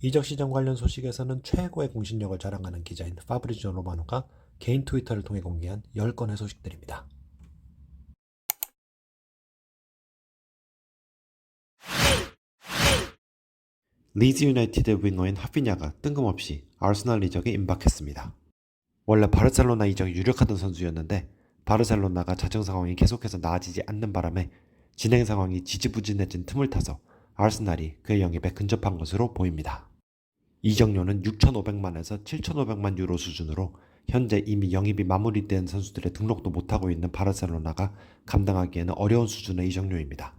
이적 시장 관련 소식에서는 최고의 공신력을 자랑하는 기자인 파브리지오 로마노가 개인 트위터를 통해 공개한 10건의 소식들입니다. 리즈 유나이티드 윙어인 하피냐가 뜬금없이 아스날 이적에 임박했습니다. 원래 바르셀로나 이적이 유력하던 선수였는데 바르셀로나가 자정 상황이 계속해서 나아지지 않는 바람에 진행 상황이 지지부진해진 틈을 타서 아스날이 그의 영입에 근접한 것으로 보입니다. 이적료는 6,500만에서 7,500만 유로 수준으로 현재 이미 영입이 마무리된 선수들의 등록도 못하고 있는 바르셀로나가 감당하기에는 어려운 수준의 이적료입니다.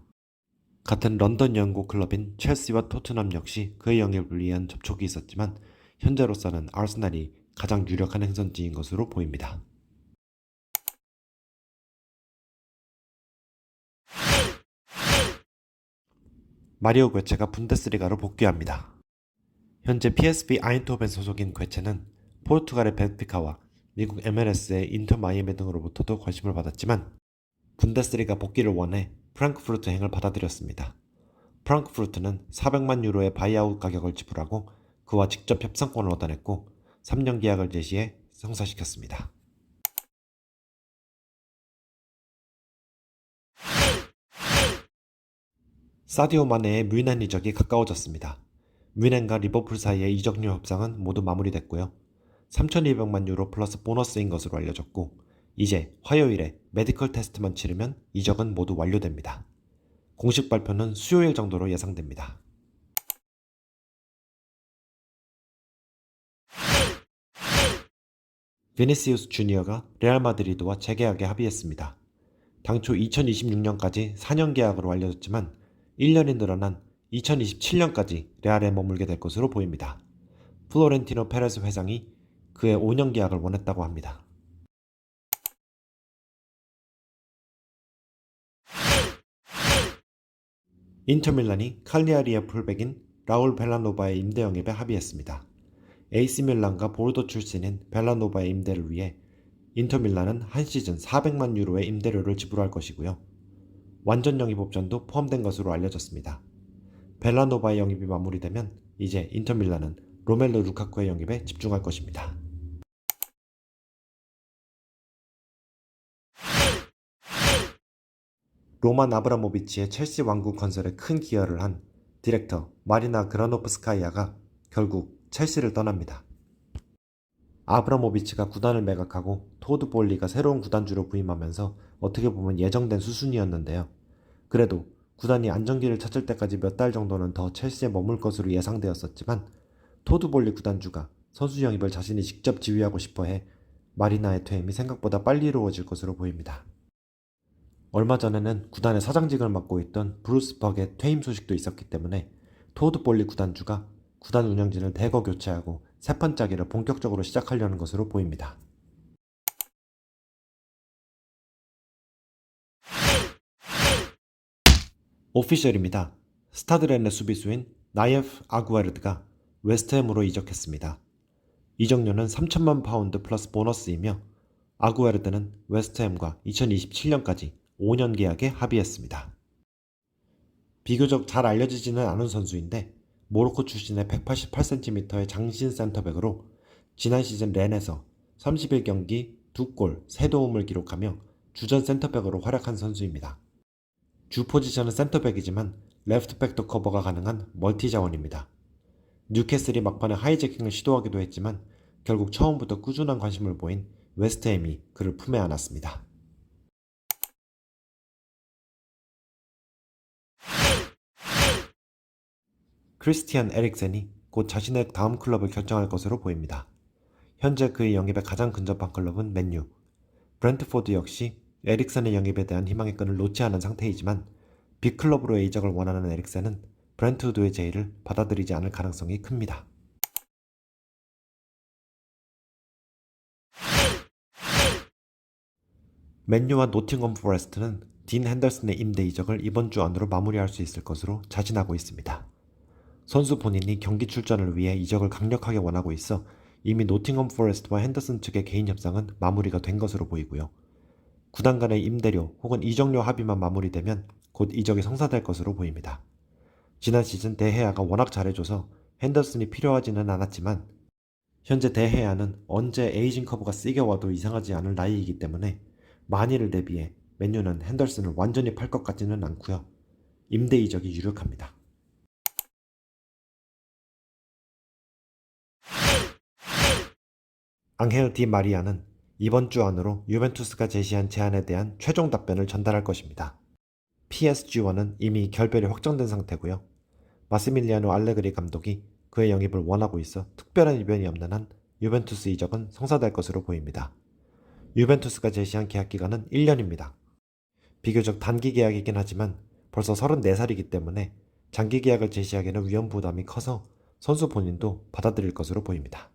같은 런던 연고 클럽인 첼시와 토트넘 역시 그의 영입을 위한 접촉이 있었지만 현재로서는 아스날이 가장 유력한 행선지인 것으로 보입니다. 마리오 괴체가 분데스리가로 복귀합니다. 현재 PSV 아인토벤 소속인 괴체는 포르투갈의 벤피카와 미국 MLS의 인터 마이애미 등으로부터도 관심을 받았지만 분데스리가 복귀를 원해 프랑크푸르트행을 받아들였습니다. 프랑크푸르트는 400만 유로의 바이아웃 가격을 지불하고 그와 직접 협상권을 얻어냈고 3년 계약을 제시해 성사시켰습니다. 사디오 마네의 뮌헨 이적이 가까워졌습니다. 뮌헨과 리버풀 사이의 이적료 협상은 모두 마무리됐고요. 3,200만 유로 플러스 보너스인 것으로 알려졌고 이제 화요일에 메디컬 테스트만 치르면 이적은 모두 완료됩니다. 공식 발표는 수요일 정도로 예상됩니다. 비니시우스 주니어가 레알 마드리드와 재계약에 합의했습니다. 당초 2026년까지 4년 계약으로 알려졌지만 1년이 늘어난 2027년까지 레알에 머물게 될 것으로 보입니다. 플로렌티노 페레스 회장이 그의 5년 계약을 원했다고 합니다. 인터밀란이 칼리아리의 풀백인 라울 벨라노바의 임대 영입에 합의했습니다. AC 밀란과 보르도 출신인 벨라노바의 임대를 위해 인터밀란은 한 시즌 400만 유로의 임대료를 지불할 것이고요. 완전 영입 옵션도 포함된 것으로 알려졌습니다. 벨라노바의 영입이 마무리되면 이제 인터밀란은 로멜루 루카쿠의 영입에 집중할 것입니다. 로만 아브라모비치의 첼시 왕국 건설에 큰 기여를 한 디렉터 마리나 그라노프스카이아가 결국 첼시를 떠납니다. 아브라모비치가 구단을 매각하고 토드 볼리가 새로운 구단주로 부임하면서 어떻게 보면 예정된 수순이었는데요. 그래도 구단이 안정기를 찾을 때까지 몇 달 정도는 더 첼시에 머물 것으로 예상되었었지만 토드 볼리 구단주가 선수 영입을 자신이 직접 지휘하고 싶어해 마리나의 퇴임이 생각보다 빨리 이루어질 것으로 보입니다. 얼마 전에는 구단의 사장직을 맡고 있던 브루스 벅의 퇴임 소식도 있었기 때문에 토드 볼리 구단주가 구단 운영진을 대거 교체하고 새 판짜기를 본격적으로 시작하려는 것으로 보입니다. 오피셜입니다. 스타드렌의 수비수인 나예프 아구에르드가 웨스트햄으로 이적했습니다. 이적료는 3천만 파운드 플러스 보너스이며 아구에르드는 웨스트햄과 2027년까지 5년 계약에 합의했습니다. 비교적 잘 알려지지는 않은 선수인데 모로코 출신의 188cm의 장신 센터백으로 지난 시즌 렌에서 31경기 2골 3도움을 기록하며 주전 센터백으로 활약한 선수입니다. 주 포지션은 센터백이지만 레프트백도 커버가 가능한 멀티 자원입니다. 뉴캐슬이 막판에 하이제킹을 시도하기도 했지만 결국 처음부터 꾸준한 관심을 보인 웨스트햄이 그를 품에 안았습니다. 크리스티안 에릭센이 곧 자신의 다음 클럽을 결정할 것으로 보입니다. 현재 그의 영입에 가장 근접한 클럽은 맨유, 브렌트포드 역시 에릭센의 영입에 대한 희망의 끈을 놓지 않은 상태이지만 빅클럽으로의 이적을 원하는 에릭센은 브렌트우드의 제의를 받아들이지 않을 가능성이 큽니다. 맨유와 노팅엄 포레스트는 딘 핸더슨의 임대 이적을 이번 주 안으로 마무리할 수 있을 것으로 자진하고 있습니다. 선수 본인이 경기 출전을 위해 이적을 강력하게 원하고 있어 이미 노팅엄 포레스트와 핸더슨 측의 개인 협상은 마무리가 된 것으로 보이고요. 구단 간의 임대료 혹은 이적료 합의만 마무리되면 곧 이적이 성사될 것으로 보입니다. 지난 시즌 데헤아가 워낙 잘해줘서 핸더슨이 필요하지는 않았지만 현재 대해야는 언제 에이징 커브가 세게 와도 이상하지 않을 나이이기 때문에 만일을 대비해 맨유는 핸더슨을 완전히 팔 것 같지는 않고요. 임대 이적이 유력합니다. 앙헤르 디 마리아는 이번 주 안으로 유벤투스가 제시한 제안에 대한 최종 답변을 전달할 것입니다. PSG와는 이미 결별이 확정된 상태고요. 마시밀리아노 알레그리 감독이 그의 영입을 원하고 있어 특별한 이변이 없는 한 유벤투스 이적은 성사될 것으로 보입니다. 유벤투스가 제시한 계약 기간은 1년입니다. 비교적 단기 계약이긴 하지만 벌써 34살이기 때문에 장기 계약을 제시하기에는 위험 부담이 커서 선수 본인도 받아들일 것으로 보입니다.